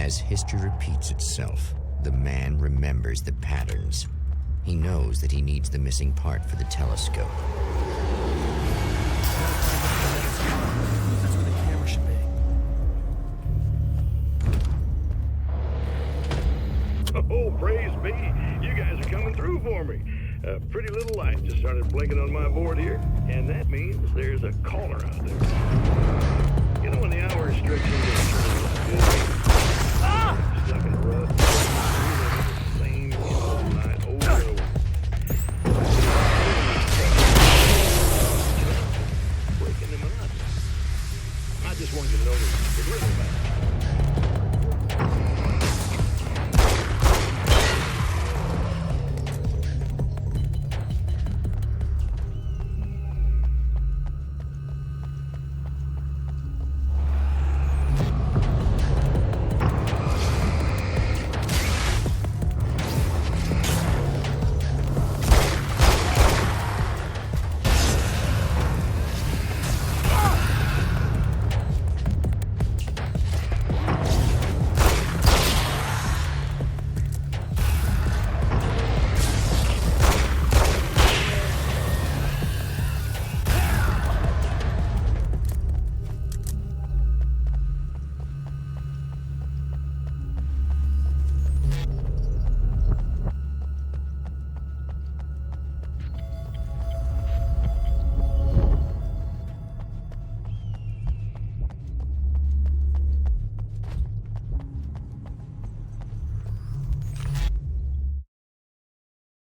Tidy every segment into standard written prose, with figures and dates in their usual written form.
As history repeats itself, the man remembers the patterns. He knows that he needs the missing part for the telescope. That's where the camera should be. Oh, praise be. You guys are coming through for me. A pretty little light just started blinking on my board here, and that means there's a caller out there. You know when the hours stretch into stuck in a rut, same old night over and over. Breaking the monotony. I just want you to know that it really matters.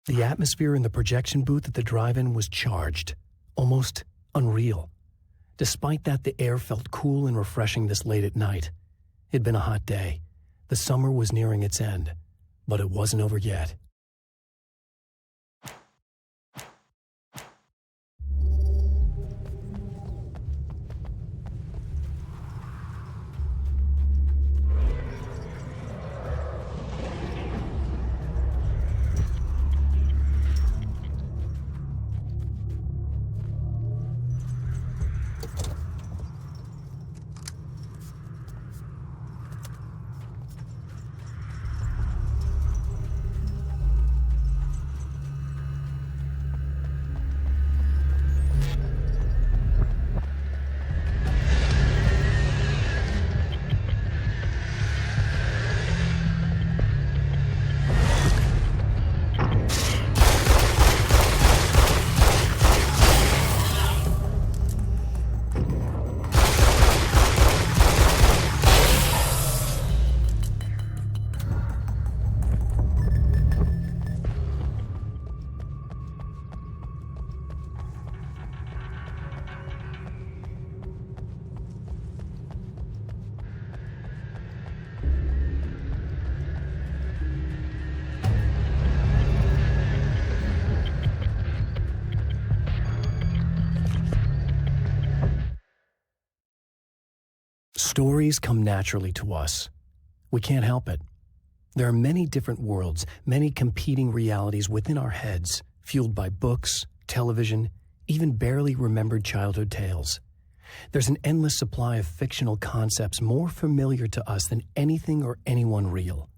The atmosphere in the projection booth at the drive-in was charged, almost unreal. Despite that, the air felt cool and refreshing this late at night. It'd been a hot day. The summer was nearing its end, but it wasn't over yet. Stories come naturally to us. We can't help it. There are many different worlds, many competing realities within our heads, fueled by books, television, even barely remembered childhood tales. There's an endless supply of fictional concepts more familiar to us than anything or anyone real.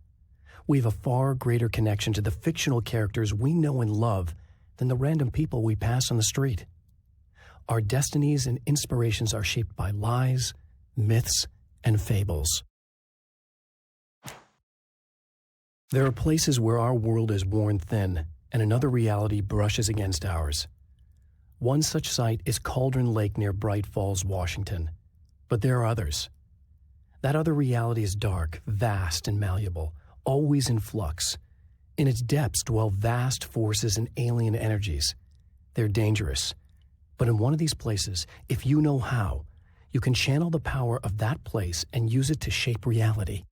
We have a far greater connection to the fictional characters we know and love than the random people we pass on the street. Our destinies and inspirations are shaped by lies, myths, and fables. There are places where our world is worn thin and another reality brushes against ours. One such site is Cauldron Lake near Bright Falls, Washington. But there are others. That other reality is dark, vast, and malleable, always in flux. In its depths dwell vast forces and alien energies. They're dangerous. But in one of these places, if you know how, you can channel the power of that place and use it to shape reality.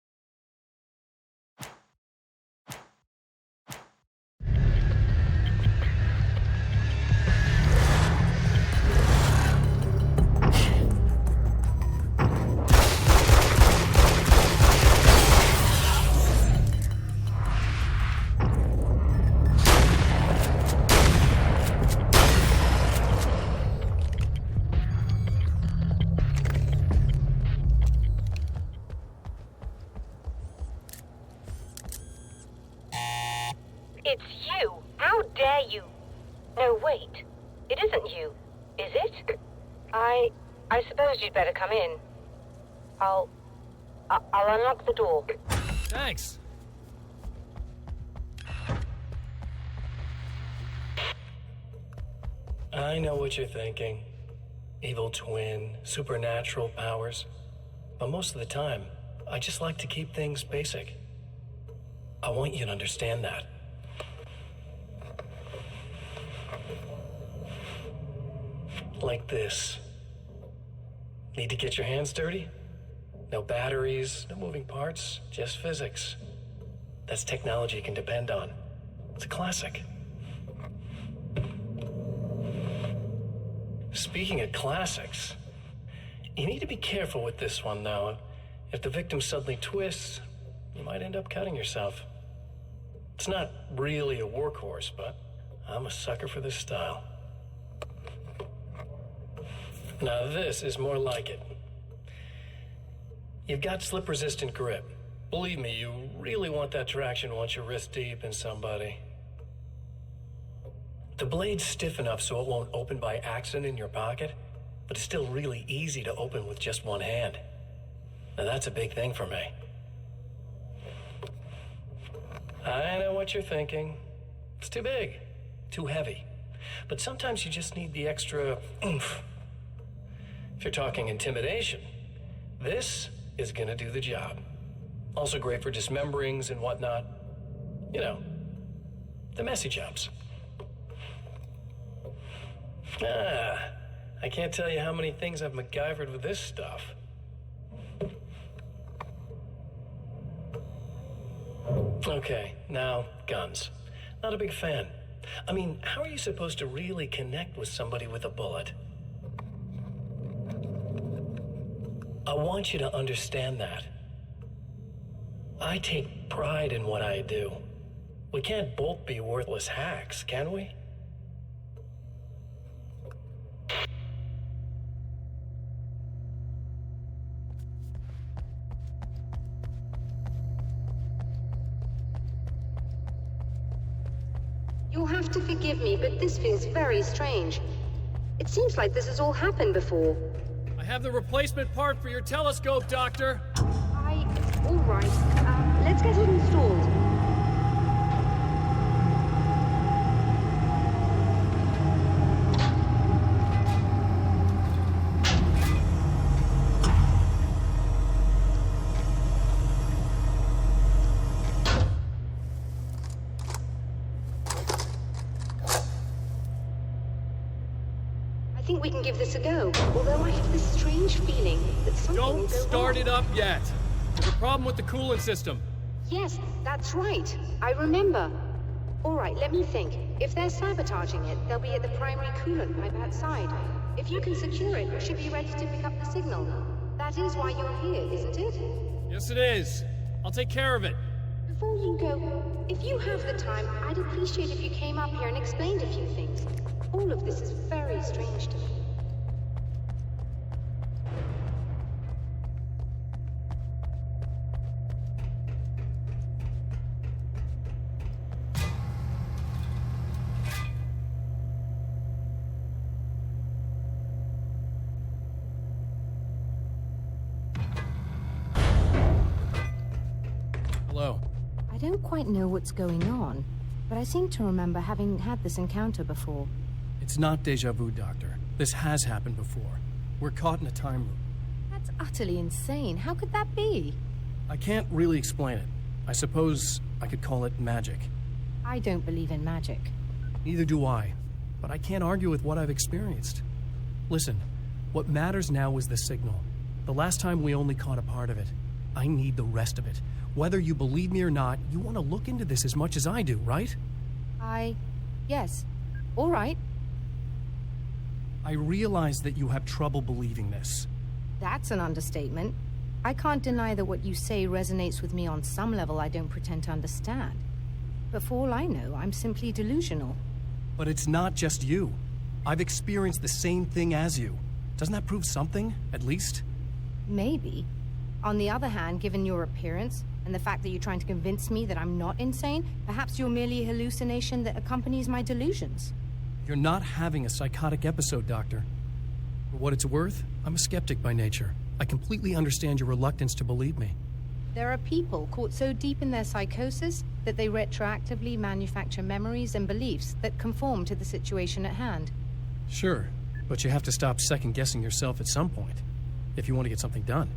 It's you! How dare you! No, wait. It isn't you, is it? I suppose you'd better come in. I'll unlock the door. Thanks. I know what you're thinking. Evil twin, supernatural powers. But most of the time, I just like to keep things basic. I want you to understand that. Like this. Need to get your hands dirty? No batteries, no moving parts, just physics. That's technology you can depend on. It's a classic. Speaking of classics, you need to be careful with this one, though. If the victim suddenly twists, you might end up cutting yourself. It's not really a workhorse, but I'm a sucker for this style. Now this is more like it. You've got slip-resistant grip. Believe me, you really want that traction once you're wrist deep in somebody. The blade's stiff enough so it won't open by accident in your pocket, but it's still really easy to open with just one hand. Now that's a big thing for me. I know what you're thinking. It's too big, too heavy. But sometimes you just need the extra oomph. If you're talking intimidation, this is gonna do the job. Also great for dismemberings and whatnot. You know, the messy jobs. I can't tell you how many things I've MacGyvered with this stuff. Okay, now, guns. Not a big fan. I mean, how are you supposed to really connect with somebody with a bullet? I want you to understand that. I take pride in what I do. We can't both be worthless hacks, can we? You'll have to forgive me, but this feels very strange. It seems like this has all happened before. I have the replacement part for your telescope, Doctor. All right. Let's get it installed. I think we can give this a go, although I have this strange feeling that something will Don't go start wrong. it up yet. There's a problem with the coolant system. Yes, that's right. I remember. All right, let me think. If they're sabotaging it, they'll be at the primary coolant pipe outside. If you can secure it, we should be ready to pick up the signal. That is why you're here, isn't it? Yes, it is. I'll take care of it. Before you go, if you have the time, I'd appreciate if you came up here and explained a few things. All of this is very strange to me. Hello. I don't quite know what's going on, but I seem to remember having had this encounter before. It's not deja vu, Doctor. This has happened before. We're caught in a time loop. That's utterly insane. How could that be? I can't really explain it. I suppose I could call it magic. I don't believe in magic. Neither do I, but I can't argue with what I've experienced. Listen, what matters now is the signal. The last time we only caught a part of it. I need the rest of it. Whether you believe me or not, you want to look into this as much as I do, right? Yes. All right. I realize that you have trouble believing this. That's an understatement. I can't deny that what you say resonates with me on some level I don't pretend to understand. But for all I know, I'm simply delusional. But it's not just you. I've experienced the same thing as you. Doesn't that prove something, at least? Maybe. On the other hand, given your appearance, And the fact that you're trying to convince me that I'm not insane, perhaps you're merely a hallucination that accompanies my delusions. You're not having a psychotic episode, Doctor. For what it's worth, I'm a skeptic by nature. I completely understand your reluctance to believe me. There are people caught so deep in their psychosis that they retroactively manufacture memories and beliefs that conform to the situation at hand. Sure, but you have to stop second-guessing yourself at some point, if you want to get something done.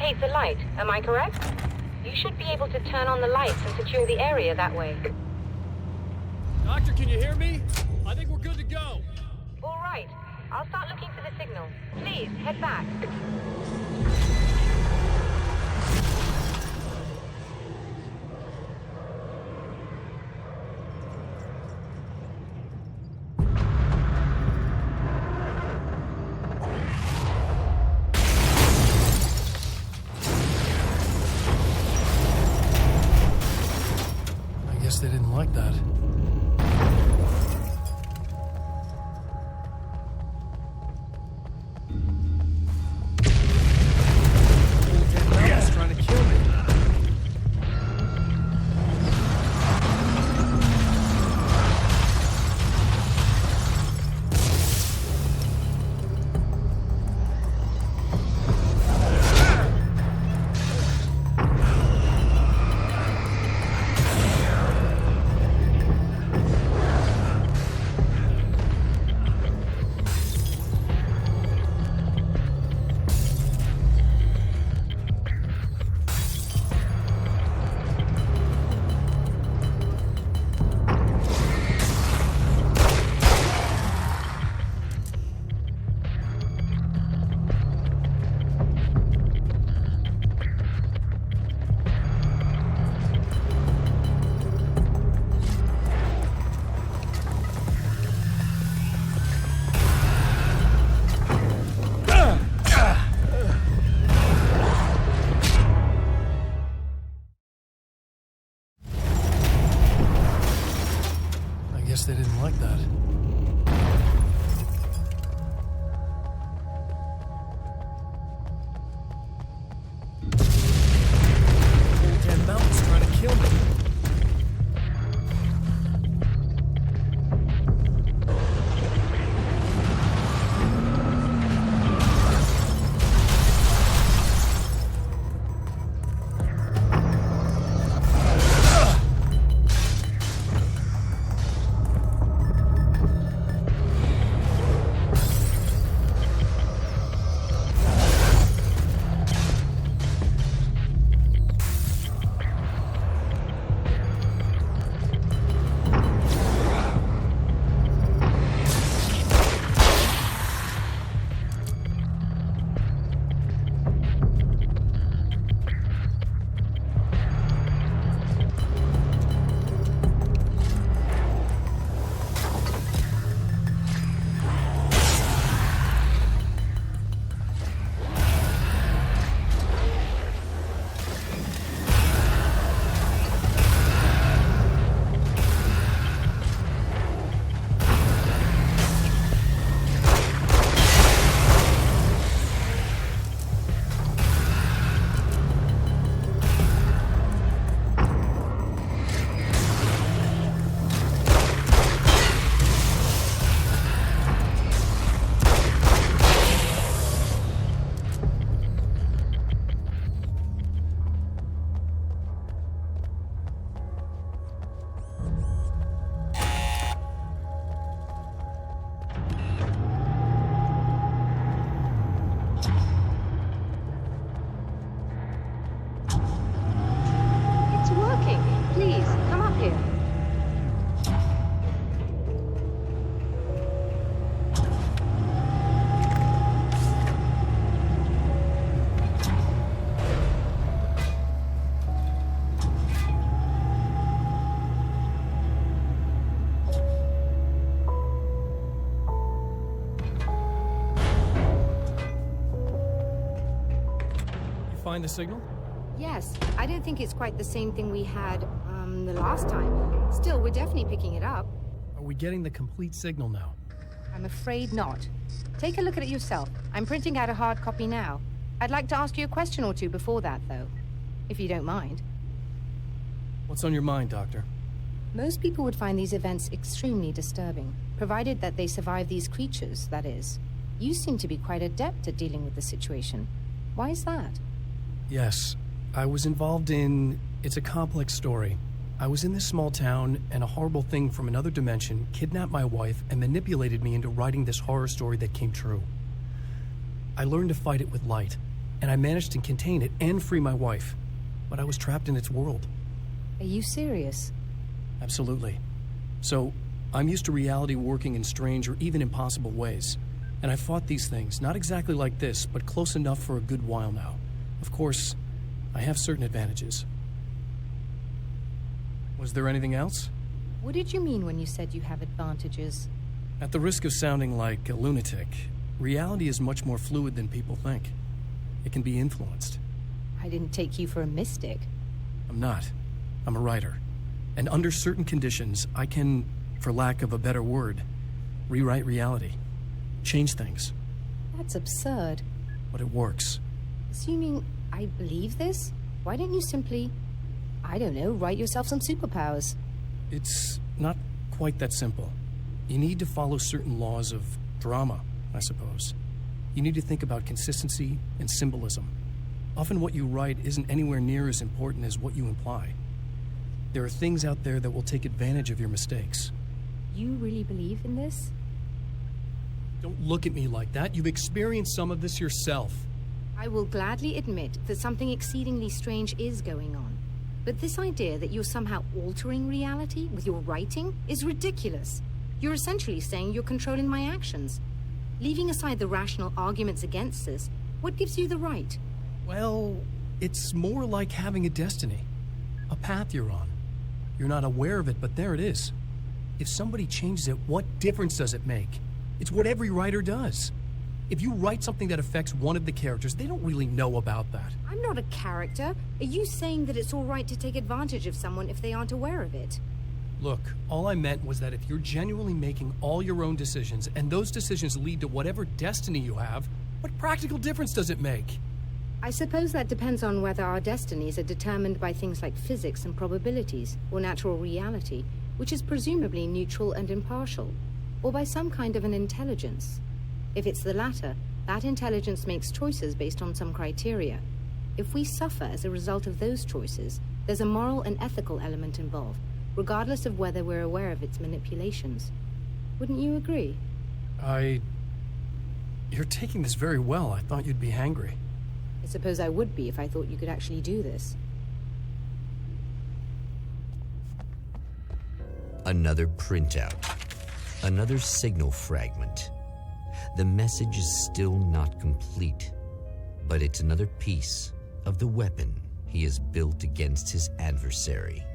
hate the light, am I correct? You should be able to turn on the lights and secure the area that way. Doctor, can you hear me? I think we're good to go. All right. I'll start looking for the signal. Please, head back. I guess they didn't like that. find the signal? Yes, I don't think it's quite the same thing we had, the last time. Still, we're definitely picking it up. Are we getting the complete signal now? I'm afraid not. Take a look at it yourself. I'm printing out a hard copy now. I'd like to ask you a question or two before that, though. If you don't mind. What's on your mind, Doctor? Most people would find these events extremely disturbing, provided that they survive these creatures, that is. You seem to be quite adept at dealing with the situation. Why is that? Yes, I was involved in... It's a complex story. I was in this small town, and a horrible thing from another dimension kidnapped my wife and manipulated me into writing this horror story that came true. I learned to fight it with light, and I managed to contain it and free my wife. But I was trapped in its world. Are you serious? Absolutely. So, I'm used to reality working in strange or even impossible ways. And I fought these things, not exactly like this, but close enough for a good while now. Of course, I have certain advantages. Was there anything else? What did you mean when you said you have advantages? At the risk of sounding like a lunatic, reality is much more fluid than people think. It can be influenced. I didn't take you for a mystic. I'm not. I'm a writer. And under certain conditions, I can, for lack of a better word, rewrite reality. Change things. That's absurd. But it works. Assuming I believe this, why don't you simply, I don't know, write yourself some superpowers? It's not quite that simple. You need to follow certain laws of drama, I suppose. You need to think about consistency and symbolism. Often what you write isn't anywhere near as important as what you imply. There are things out there that will take advantage of your mistakes. You really believe in this? Don't look at me like that. You've experienced some of this yourself. I will gladly admit that something exceedingly strange is going on. But this idea that you're somehow altering reality with your writing is ridiculous. You're essentially saying you're controlling my actions. Leaving aside the rational arguments against this, what gives you the right? Well, it's more like having a destiny. A path you're on. You're not aware of it, but there it is. If somebody changes it, what difference does it make? It's what every writer does. If you write something that affects one of the characters, they don't really know about that. I'm not a character. Are you saying that it's all right to take advantage of someone if they aren't aware of it? Look, all I meant was that if you're genuinely making all your own decisions, and those decisions lead to whatever destiny you have, what practical difference does it make? I suppose that depends on whether our destinies are determined by things like physics and probabilities, or natural reality, which is presumably neutral and impartial, or by some kind of an intelligence. If it's the latter, that intelligence makes choices based on some criteria. If we suffer as a result of those choices, there's a moral and ethical element involved, regardless of whether we're aware of its manipulations. Wouldn't you agree? You're taking this very well. I thought you'd be hangry. I suppose I would be if I thought you could actually do this. Another printout. Another signal fragment. The message is still not complete, but it's another piece of the weapon he has built against his adversary.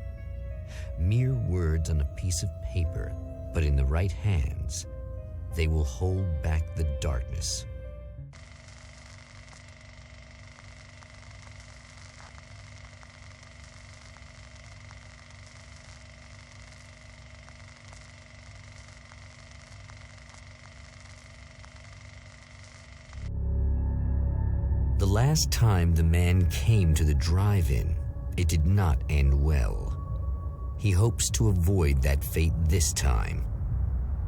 Mere words on a piece of paper, but in the right hands, they will hold back the darkness. The last time the man came to the drive-in, it did not end well. He hopes to avoid that fate this time.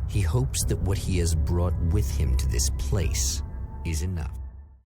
He hopes that what he has brought with him to this place is enough.